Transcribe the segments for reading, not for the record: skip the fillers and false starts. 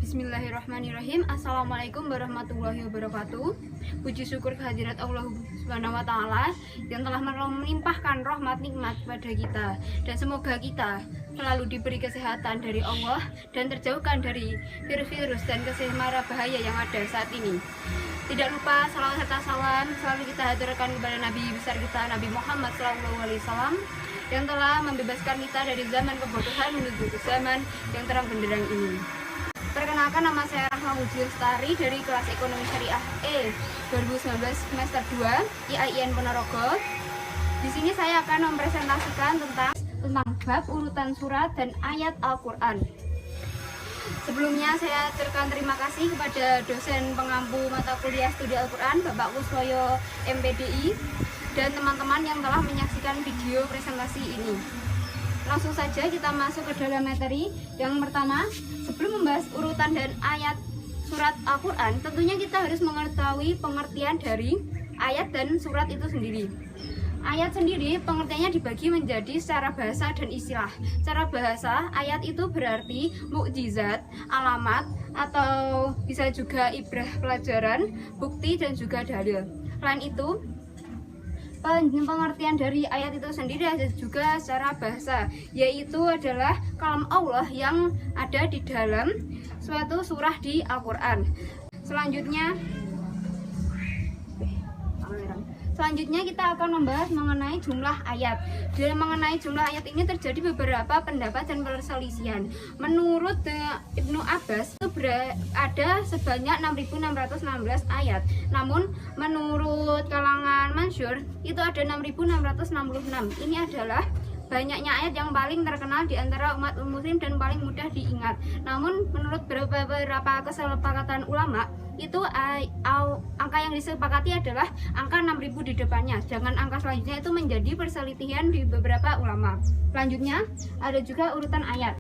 Bismillahirrahmanirrahim. Assalamualaikum warahmatullahi wabarakatuh. Puji syukur kehadirat Allah Subhanahu wa Ta'ala yang telah melimpahkan rahmat nikmat kepada kita, dan semoga kita selalu diberi kesehatan dari Allah dan terjauhkan dari virus-virus dan mara bahaya yang ada saat ini. Tidak lupa salawat serta salam selalu kita haturkan kepada Nabi besar kita, Nabi Muhammad SAW, yang telah membebaskan kita dari zaman kebodohan menuju ke zaman yang terang benderang ini. Perkenalkan, nama saya Rahma Puji Lestari dari kelas Ekonomi Syariah E 2019 semester 2 IAIN Ponorogo. Di sini saya akan mempresentasikan tentang bab urutan surat dan ayat Al-Qur'an. Sebelumnya saya aturkan terima kasih kepada dosen pengampu mata kuliah studi Al-Qur'an Bapak Kuswoyo MPDI dan teman-teman yang telah menyaksikan video presentasi ini. Langsung saja kita masuk ke dalam materi. Yang pertama, sebelum membahas urutan dan ayat surat Al-Quran, tentunya kita harus mengetahui pengertian dari ayat dan surat itu sendiri. Ayat sendiri pengertiannya dibagi menjadi secara bahasa dan istilah. Secara bahasa, ayat itu berarti mukjizat, alamat, atau bisa juga ibrah pelajaran, bukti, dan juga dalil. Selain itu, pengertian dari ayat itu sendiri ada juga secara bahasa, yaitu adalah kalam Allah yang ada di dalam suatu surah di Al-Quran. Selanjutnya kita akan membahas mengenai jumlah ayat. Dalam mengenai jumlah ayat ini terjadi beberapa pendapat dan perselisihan. Menurut Ibnu Abbas itu ada sebanyak 6.616 ayat. Namun menurut kalangan Mansur itu ada 6.666. Ini adalah banyaknya ayat yang paling terkenal di antara umat muslim dan paling mudah diingat. Namun menurut beberapa kesepakatan ulama, itu angka yang disepakati adalah angka 6.000 di depannya. Jangan angka selanjutnya itu menjadi perselisihan di beberapa ulama. Selanjutnya ada juga urutan ayat.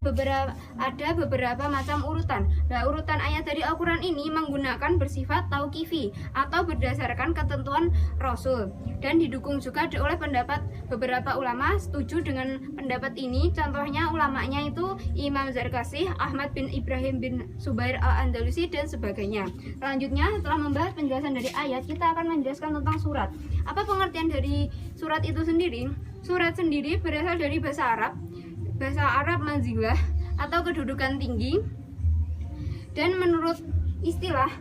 Ada beberapa macam urutan. Nah, urutan ayat dari Al-Quran ini menggunakan bersifat tauqifi atau berdasarkan ketentuan Rasul, dan didukung juga oleh pendapat beberapa ulama setuju dengan pendapat ini. Contohnya ulamanya itu Imam Zarkasih, Ahmad bin Ibrahim bin Subair al-Andalusi, dan sebagainya. Selanjutnya, setelah membahas penjelasan dari ayat, kita akan menjelaskan tentang surat. Apa pengertian dari surat itu sendiri? Surat sendiri berasal dari bahasa Arab manzilah atau kedudukan tinggi. Dan menurut istilah,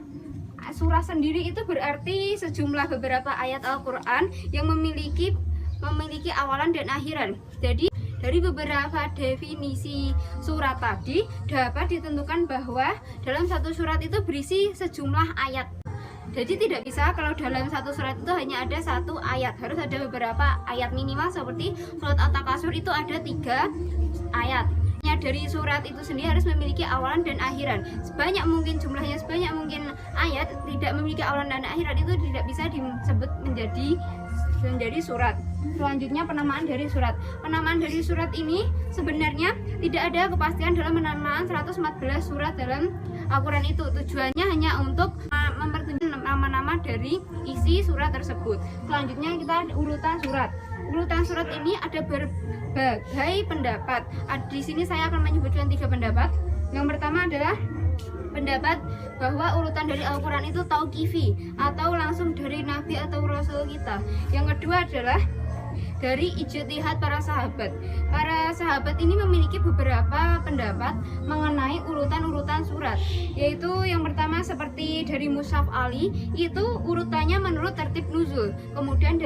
surah sendiri itu berarti sejumlah beberapa ayat Al-Quran yang memiliki awalan dan akhiran. Jadi dari beberapa definisi surat tadi dapat ditentukan bahwa dalam satu surat itu berisi sejumlah ayat. Jadi tidak bisa kalau dalam satu surat itu hanya ada satu ayat, harus ada beberapa ayat minimal. Seperti surat At-Takasur itu ada 3 ayat. Dari surat itu sendiri harus memiliki awalan dan akhiran. Sebanyak mungkin jumlahnya, sebanyak mungkin ayat tidak memiliki awalan dan akhiran itu tidak bisa disebut menjadi surat. Selanjutnya penamaan dari surat. Penamaan dari surat ini sebenarnya tidak ada kepastian dalam penamaan 114 surat dalam Al-Quran itu. Tujuannya hanya untuk mempertunjukkan nama-nama dari isi surat tersebut. Selanjutnya kita urutan surat. Urutan surat ini ada berbagai pendapat. Di sini saya akan menyebutkan 3 pendapat. Yang pertama adalah pendapat bahwa urutan dari Al-Quran itu tauqifi atau langsung dari Nabi atau Rasul kita. Yang kedua adalah dari ijtihad para sahabat. Para sahabat ini memiliki beberapa pendapat mengenai urutan-urutan surat, yaitu yang pertama seperti dari Mushaf Ali, itu urutannya menurut tertib nuzul. Kemudian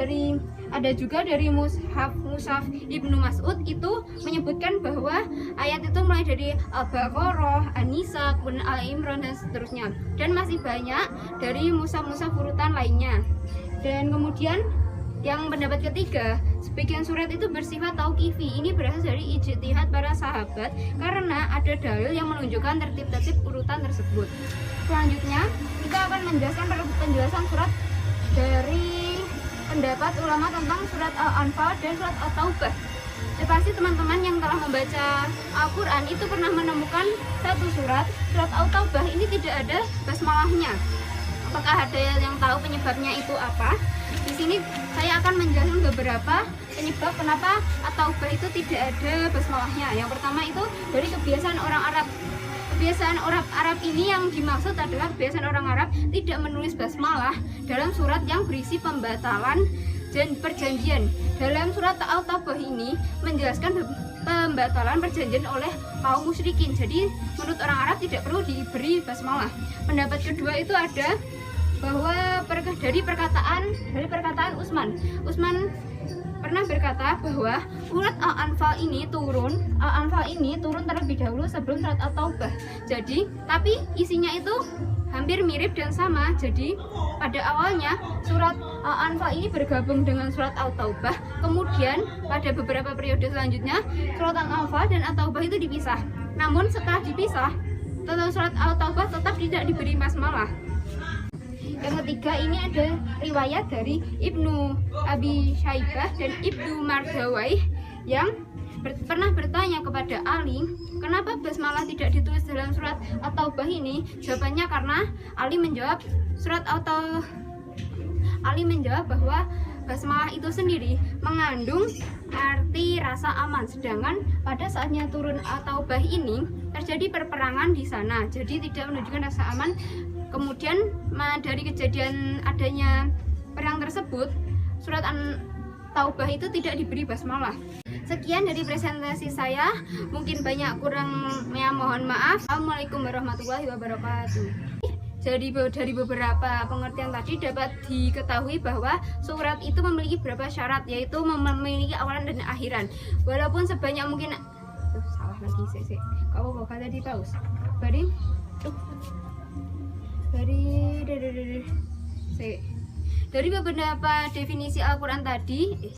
ada juga dari Mushaf Ibnu Mas'ud, itu menyebutkan bahwa ayat itu mulai dari Al-Baqarah, An-Nisa, kemudian Al-Imran, dan seterusnya. Dan masih banyak dari mushaf-mushaf urutan lainnya. Dan kemudian yang pendapat ketiga, sebagian surat itu bersifat tauqifi. Ini berasal dari ijtihad para sahabat karena ada dalil yang menunjukkan tertib-tertib urutan tersebut. Selanjutnya, kita akan menjelaskan penjelasan surat dari pendapat ulama tentang surat Al-Anfal dan surat At-Taubah. Pasti teman-teman yang telah membaca Al-Quran itu pernah menemukan satu surat Al-Taubah ini tidak ada basmalahnya. Apakah ada yang tahu penyebabnya itu apa? Di sini saya akan menjelaskan beberapa penyebab kenapa At-Taubah itu tidak ada basmalahnya. Yang pertama itu dari kebiasaan orang Arab. Kebiasaan orang Arab ini yang dimaksud adalah kebiasaan orang Arab tidak menulis basmalah dalam surat yang berisi pembatalan dan perjanjian. Dalam surat At-Taubah ini menjelaskan pembatalan perjanjian oleh kaum musyrikin. Jadi menurut orang Arab tidak perlu diberi basmalah. Pendapat kedua itu ada bahwa dari perkataan Utsman pernah berkata bahwa surat Al-Anfal ini turun terlebih dahulu sebelum surat At-Taubah. Jadi tapi isinya itu hampir mirip dan sama. Jadi pada awalnya surat Al-Anfal ini bergabung dengan surat At-Taubah. Kemudian pada beberapa periode selanjutnya surat Al-Anfal dan At-Taubah itu dipisah. Namun setelah dipisah, surat At-Taubah tetap tidak diberi basmalah. Yang ketiga ini ada riwayat dari Ibnu Abi Syaibah dan Ibnu Mardawai yang pernah bertanya kepada Ali, kenapa basmalah tidak ditulis dalam surat At-Taubah ini? Jawabannya karena Ali menjawab bahwa basmalah itu sendiri mengandung arti rasa aman, sedangkan pada saatnya turun At-Taubah ini terjadi perperangan di sana, jadi tidak menunjukkan rasa aman. Kemudian dari kejadian adanya perang tersebut, surat At-Taubah itu tidak diberi basmalah. Sekian dari presentasi saya, mungkin banyak kurang, ya mohon maaf. Assalamualaikum warahmatullahi wabarakatuh. Jadi dari beberapa pengertian tadi dapat diketahui bahwa surat itu memiliki beberapa syarat, yaitu memiliki awalan dan akhiran. Walaupun sebanyak mungkin salah lagi kau tadi paus. Dari beberapa definisi Al-Quran tadi